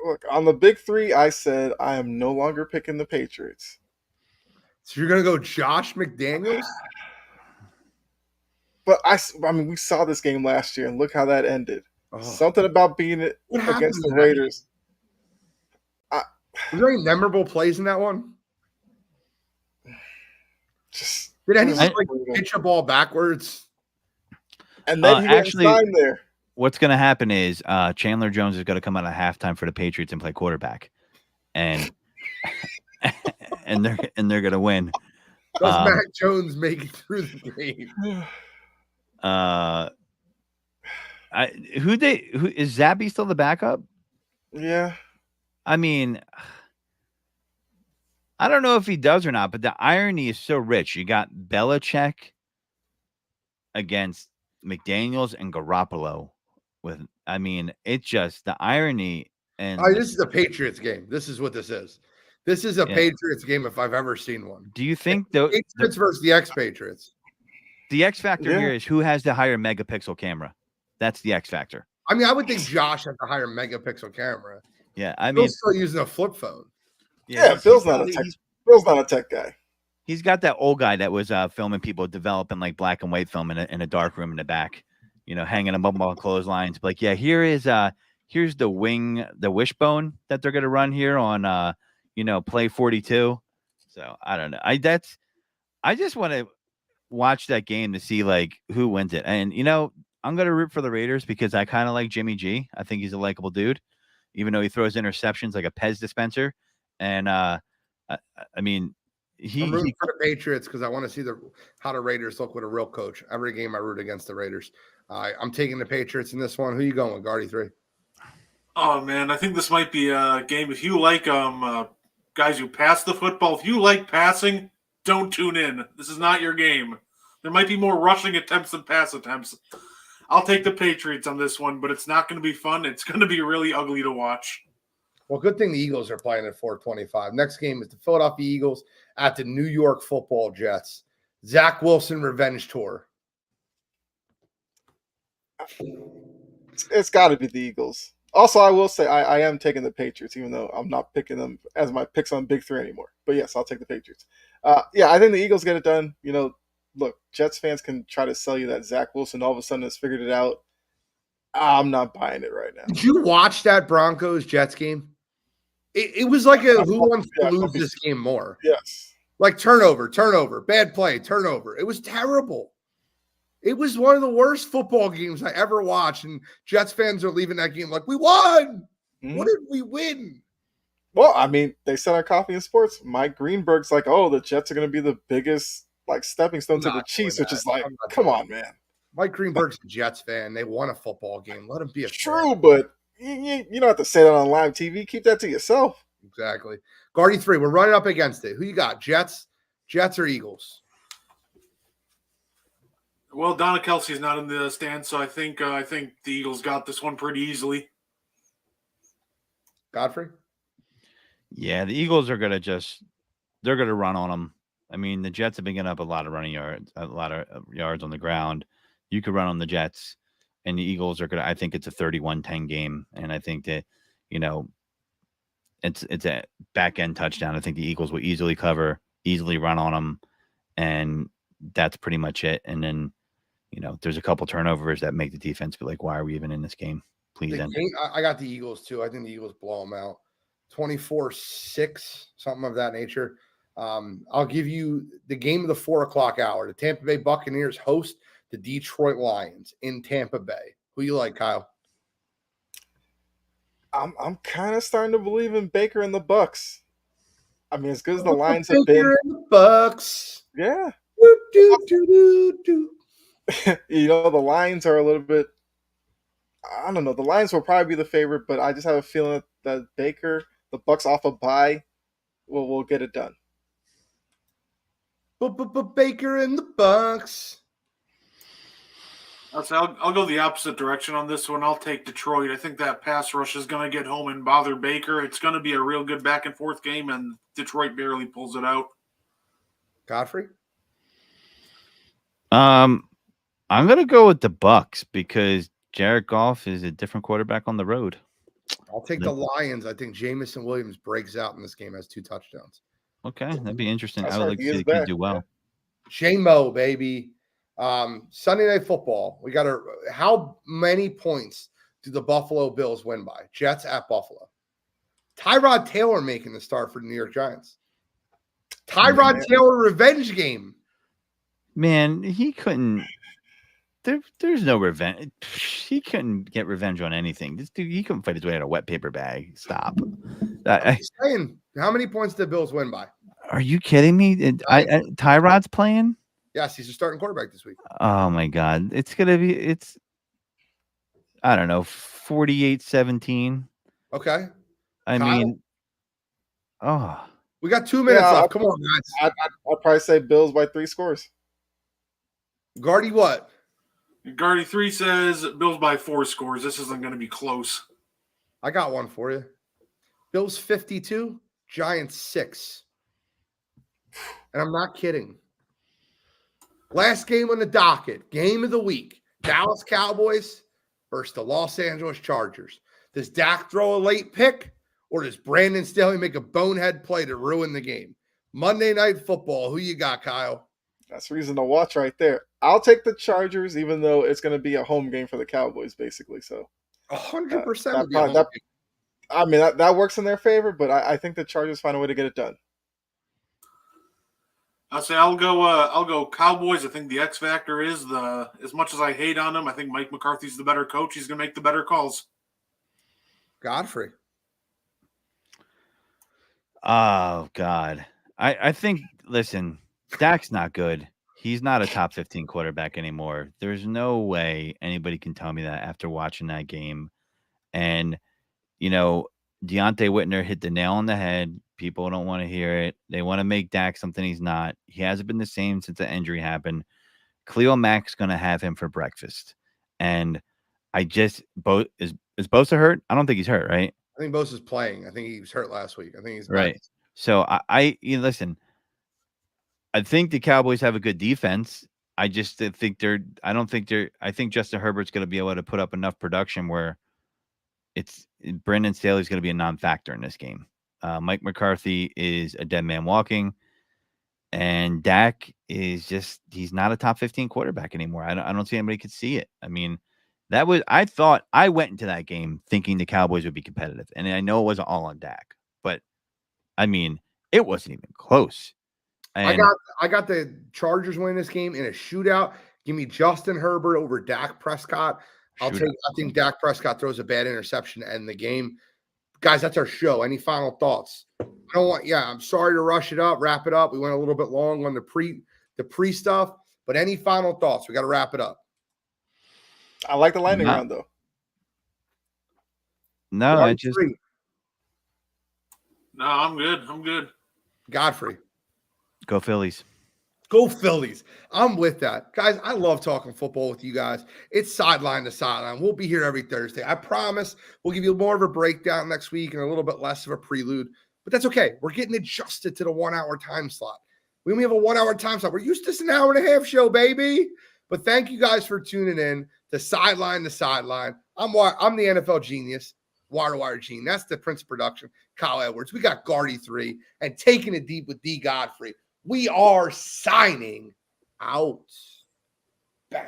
Look, on the big three, I said I am no longer picking the Patriots. So you're gonna go Josh McDaniels? But I mean, we saw this game last year, and look how that ended. Oh. Something about being against the Raiders. Was there any memorable plays in that one? Did anyone pitch a ball backwards? And then he actually signed there. What's going to happen is Chandler Jones is going to come out at halftime for the Patriots and play quarterback, and and they're going to win. Does Mac Jones make it through the game? Who is Zappy still the backup? Yeah. I mean, I don't know if he does or not, but the irony is so rich. You got Belichick against McDaniels and Garoppolo. It's just the irony. And this is a Patriots game. This is what this is. This is a Patriots game if I've ever seen one. Do you think the Patriots versus the ex-Patriots? The X factor here is who has the higher megapixel camera. That's the X factor. I mean, I would think Josh has the higher megapixel camera. Yeah, I mean, Bill's still using a flip phone. Yeah, Bill's not a tech guy. He's got that old guy that was filming people developing like black and white film in a dark room in the back, hanging them up on clotheslines. Like, yeah, here's the wishbone that they're gonna run here on play 42. So I don't know. I just want to watch that game to see like who wins it. And I'm gonna root for the Raiders because I kind of like Jimmy G. I think he's a likable dude, even though he throws interceptions like a Pez dispenser. And I mean, I'm rooting for the Patriots because I want to see how the Raiders look with a real coach. Every game I root against the Raiders. I'm taking the Patriots in this one. Who you going with, Guardy 3? Oh man, I think this might be a game. If you like guys who pass the football, if you like passing, don't tune in. This is not your game. There might be more rushing attempts than pass attempts. I'll take the Patriots on this one, but it's not going to be fun. It's going to be really ugly to watch. Well, good thing the Eagles are playing at 4:25. Next game is the Philadelphia Eagles at the New York Football Jets. Zach Wilson revenge tour. It's got to be the Eagles. Also, I will say I am taking the Patriots, even though I'm not picking them as my picks on Big Three anymore. But yes, I'll take the Patriots. I think the Eagles get it done. Look, Jets fans can try to sell you that Zach Wilson all of a sudden has figured it out. I'm not buying it right now. Did you watch that Broncos-Jets game? It was like who wants to lose this game more? Yes. Like turnover, bad play, turnover. It was terrible. It was one of the worst football games I ever watched, and Jets fans are leaving that game like, we won. Mm-hmm. What did we win? Well, I mean, they said on Coffee and Sports, Mike Greenberg's like, oh, the Jets are going to be the biggest stepping stone to the Chiefs, which is like, come on, man. Mike Greenberg's a Jets fan. They won a football game. Let him be a true, fan. But you don't have to say that on live TV. Keep that to yourself. Exactly. Guardy 3, we're running up against it. Who you got, Jets or Eagles? Well, Donna Kelsey's not in the stand, so I think the Eagles got this one pretty easily. Godfrey? Yeah, the Eagles are they're gonna run on them. I mean, the Jets have been getting up a lot of running yards, a lot of yards on the ground. You could run on the Jets, and the Eagles are I think it's a 31-10 game, and I think that it's a back end touchdown. I think the Eagles will easily cover, easily run on them, and that's pretty much it. And then there's a couple turnovers that make the defense be like, why are we even in this game? Please end. I got the Eagles too. I think the Eagles blow them out, 24-6, something of that nature. I'll give you the game of the 4:00 hour. The Tampa Bay Buccaneers host the Detroit Lions in Tampa Bay. Who you like, Kyle? I'm kind of starting to believe in Baker and the Bucks. I mean, as good as the Lions have been. Baker and the Bucks. Yeah. Do. The Lions are a little bit. I don't know. The Lions will probably be the favorite, but I just have a feeling that Baker, the Bucks off a bye, will get it done. But Baker and the Bucks. I'll go the opposite direction on this one. I'll take Detroit. I think that pass rush is going to get home and bother Baker. It's going to be a real good back and forth game, and Detroit barely pulls it out. Godfrey? I'm gonna go with the Bucks because Jared Goff is a different quarterback on the road. I'll take the Lions. I think Jamison Williams breaks out in this game, has 2 touchdowns. Okay, that'd be interesting. That's I would right, like to he see is the kid back, do well. J-Mo, baby. Sunday Night Football. We got how many points do the Buffalo Bills win by? Jets at Buffalo. Tyrod Taylor making the start for the New York Giants. Tyrod Taylor revenge game. Man, he couldn't. There's no revenge. He couldn't get revenge on anything. This dude, he couldn't fight his way out of a wet paper bag. Stop. I'm just saying, how many points did the Bills win by? Are you kidding me? Tyrod's playing? Yes, he's a starting quarterback this week. Oh my God. It's I don't know, 48-17. Okay. I Kyle? mean, oh. We got 2 minutes left. Come on, guys. I'd probably say Bills by 3 scores. Guardy, what? Guardy 3 says Bills by 4 scores. This isn't going to be close. I got one for you. Bills 52, Giants 6. And I'm not kidding. Last game on the docket, game of the week. Dallas Cowboys versus the Los Angeles Chargers. Does Dak throw a late pick, or does Brandon Staley make a bonehead play to ruin the game? Monday Night Football. Who you got, Kyle? That's reason to watch right there. I'll take the Chargers, even though it's going to be a home game for the Cowboys, basically. So 100%. I mean, that works in their favor, but I think the Chargers find a way to get it done. I'll go Cowboys. I think the X factor is as much as I hate on him, I think Mike McCarthy's the better coach. He's going to make the better calls. Godfrey. Oh God. I think listen, Dak's not good. He's not a top 15 quarterback anymore. There's no way anybody can tell me that after watching that game. And Deontay Whitner hit the nail on the head. People don't want to hear it. They want to make Dak something he's not. He hasn't been the same since the injury happened. Khalil Mack's going to have him for breakfast. And is Bosa hurt? I don't think he's hurt, right? I think Bosa's playing. I think he was hurt last week. I think he's right. So listen, I think the Cowboys have a good defense. I think Justin Herbert's going to be able to put up enough production where Brandon Staley's going to be a non-factor in this game. Mike McCarthy is a dead man walking, and Dak is he's not a top 15 quarterback anymore. I don't see anybody could see it. I mean, I thought I went into that game thinking the Cowboys would be competitive, and I know it wasn't all on Dak, but I mean, it wasn't even close. And I got the Chargers winning this game in a shootout. Give me Justin Herbert over Dak Prescott. I think Dak Prescott throws a bad interception to end the game. Guys, that's our show. Any final thoughts? I'm sorry to rush it up, wrap it up. We went a little bit long on the pre stuff, but any final thoughts? We got to wrap it up. I like the lightning round though. No, No, I'm good. Godfrey. Go Phillies. Go Phillies. I'm with that. Guys, I love talking football with you guys. It's Sideline to Sideline. We'll be here every Thursday. I promise we'll give you more of a breakdown next week and a little bit less of a prelude. But that's okay. We're getting adjusted to the 1 hour time slot. We only have a 1 hour time slot. We're used to this an hour and a half show, baby. But thank you guys for tuning in to Sideline to Sideline. I'm the NFL genius, Wire to Wire Gene. That's the Prince Production, Kyle Edwards. We got Guardy 3 and Taking It Deep with D. Godfrey. We are signing out. Bang.